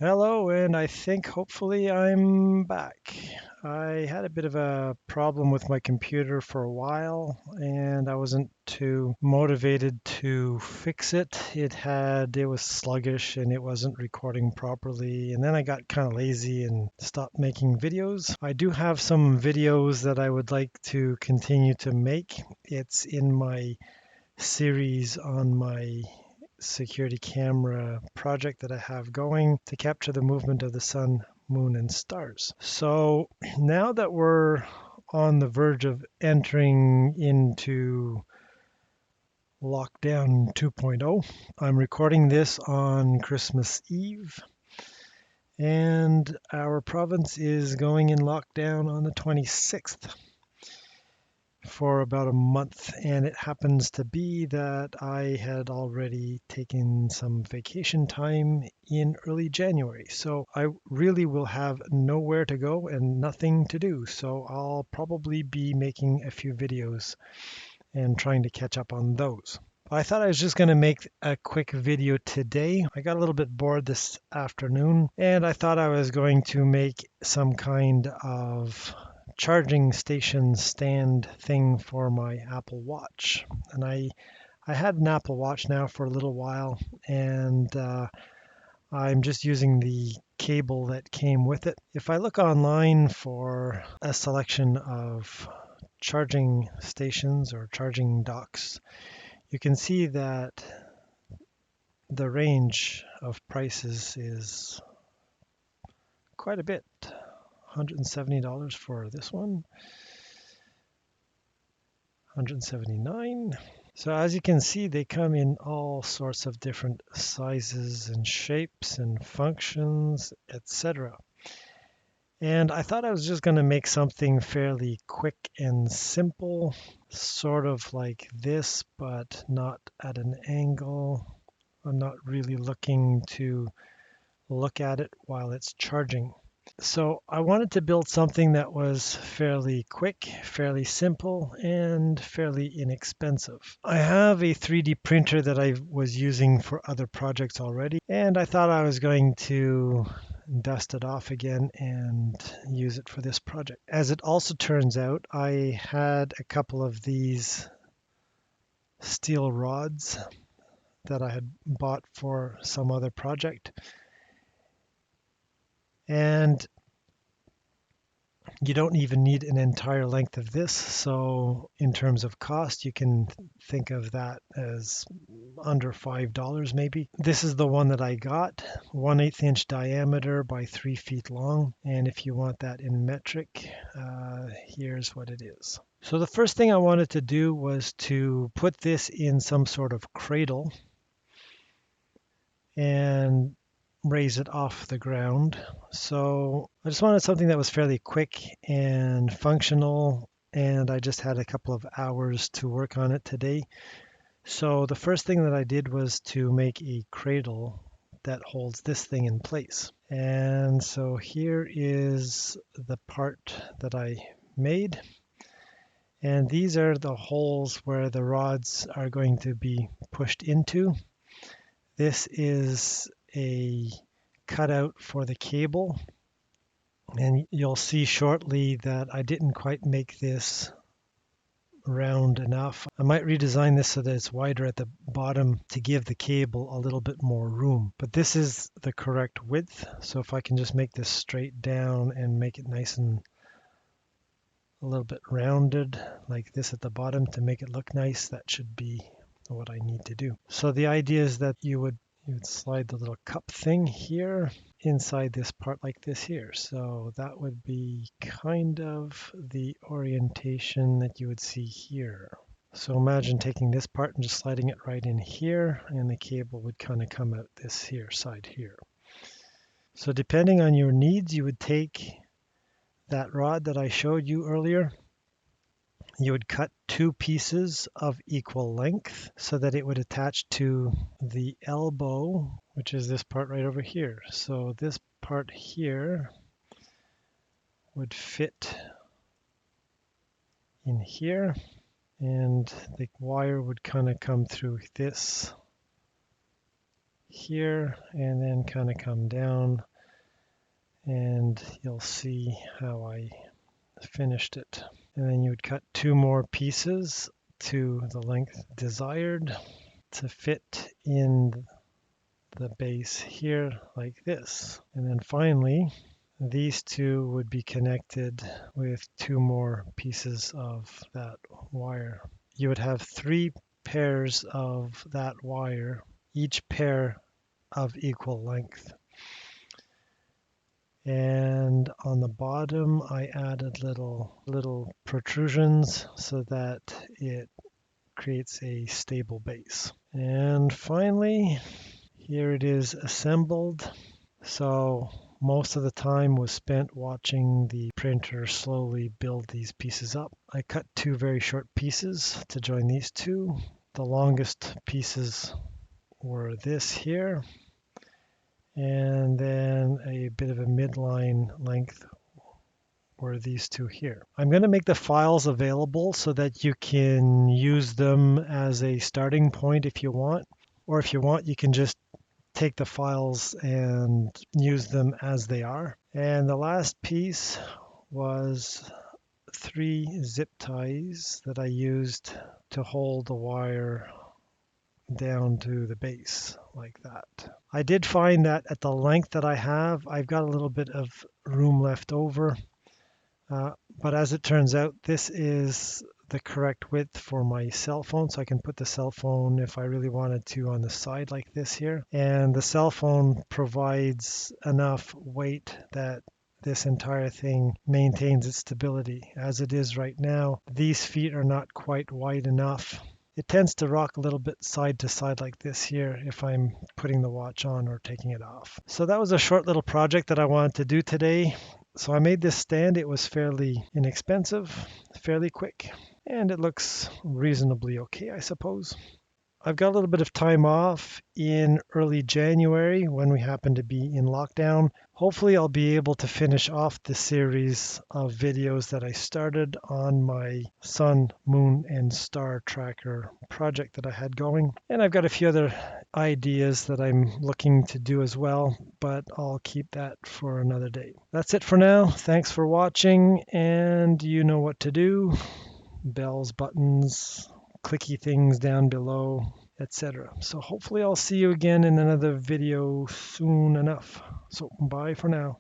Hello, and I think hopefully I'm back. I had a bit of a problem with my computer for a while, and I wasn't too motivated to fix it. It was sluggish and it wasn't recording properly. And then I got kind of lazy and stopped making videos. I do have some videos that I would like to continue to make. It's in my series on my security camera project that I have going to capture the movement of the sun, moon, and stars. So now that we're on the verge of entering into lockdown 2.0, I'm recording this on Christmas Eve, and our province is going in lockdown on the 26th for about a month, and it happens to be that I had already taken some vacation time in early January. So I really will have nowhere to go and nothing to do. So I'll probably be making a few videos and trying to catch up on those. I thought I was just going to make a quick video today. I got a little bit bored this afternoon and I thought I was going to make some kind of charging station stand thing for my Apple Watch. And I had an Apple Watch now for a little while, and I'm just using the cable that came with it. If I look online for a selection of charging stations or charging docks, you can see that the range of prices is quite a bit. $170 for this one, $179. So as you can see, they come in all sorts of different sizes and shapes and functions, etc. And I thought I was just going to make something fairly quick and simple, sort of like this, but not at an angle. I'm not really looking to look at it while it's charging. So I wanted to build something that was fairly quick, fairly simple, and fairly inexpensive. I have a 3D printer that I was using for other projects already, and I thought I was going to dust it off again and use it for this project. As it also turns out, I had a couple of these steel rods that I had bought for some other project, and you don't even need an entire length of this. So in terms of cost, you can think of that as under $5 maybe. This is the one that I got, 1/8 inch diameter by 3 feet long. And if you want that in metric, here's what it is. So the first thing I wanted to do was to put this in some sort of cradle and raise it off the ground. So I just wanted something that was fairly quick and functional, and I just had a couple of hours to work on it today. So the first thing that I did was to make a cradle that holds this thing in place. And so here is the part that I made. And these are the holes where the rods are going to be pushed into. This is a cutout for the cable, and you'll see shortly that I didn't quite make this round enough. I might redesign this so that it's wider at the bottom to give the cable a little bit more room, but this is the correct width. So if I can just make this straight down and make it nice and a little bit rounded like this at the bottom to make it look nice, that should be what I need to do. So the idea is that you would slide the little cup thing here inside this part like this here. So that would be kind of the orientation that you would see here. So imagine taking this part and just sliding it right in here, and the cable would kind of come out this here side here. So depending on your needs, you would take that rod that I showed you earlier. You would cut two pieces of equal length so that it would attach to the elbow, which is this part right over here. So this part here would fit in here, and the wire would kind of come through this here and then kind of come down, and you'll see how I finished it. And then you would cut 2 more pieces to the length desired to fit in the base here like this. And then finally, these two would be connected with 2 more pieces of that wire. You would have 3 pairs of that wire, each pair of equal length. And on the bottom, I added little protrusions so that it creates a stable base. And finally, here it is assembled. So most of the time was spent watching the printer slowly build these pieces up. I cut 2 very short pieces to join these two. The longest pieces were this here, and then a bit of a midline length were these two here. I'm going to make the files available so that you can use them as a starting point if you want, or if you want, you can just take the files and use them as they are. And the last piece was 3 zip ties that I used to hold the wire down to the base like that. I did find that at the length that I have, I've got a little bit of room left over. But as it turns out, this is the correct width for my cell phone, so I can put the cell phone, if I really wanted to, on the side like this here. And the cell phone provides enough weight that this entire thing maintains its stability. As it is right now, these feet are not quite wide enough. It tends to rock a little bit side to side like this here if I'm putting the watch on or taking it off. So that was a short little project that I wanted to do today. So I made this stand. It was fairly inexpensive, fairly quick, and it looks reasonably okay, I suppose. I've got a little bit of time off in early January when we happen to be in lockdown. Hopefully I'll be able to finish off the series of videos that I started on my sun, moon, and star tracker project that I had going. And I've got a few other ideas that I'm looking to do as well, but I'll keep that for another day. That's it for now. Thanks for watching, and you know what to do. Bells, buttons, clicky things down below, etc. So hopefully I'll see you again in another video soon enough. So bye for now.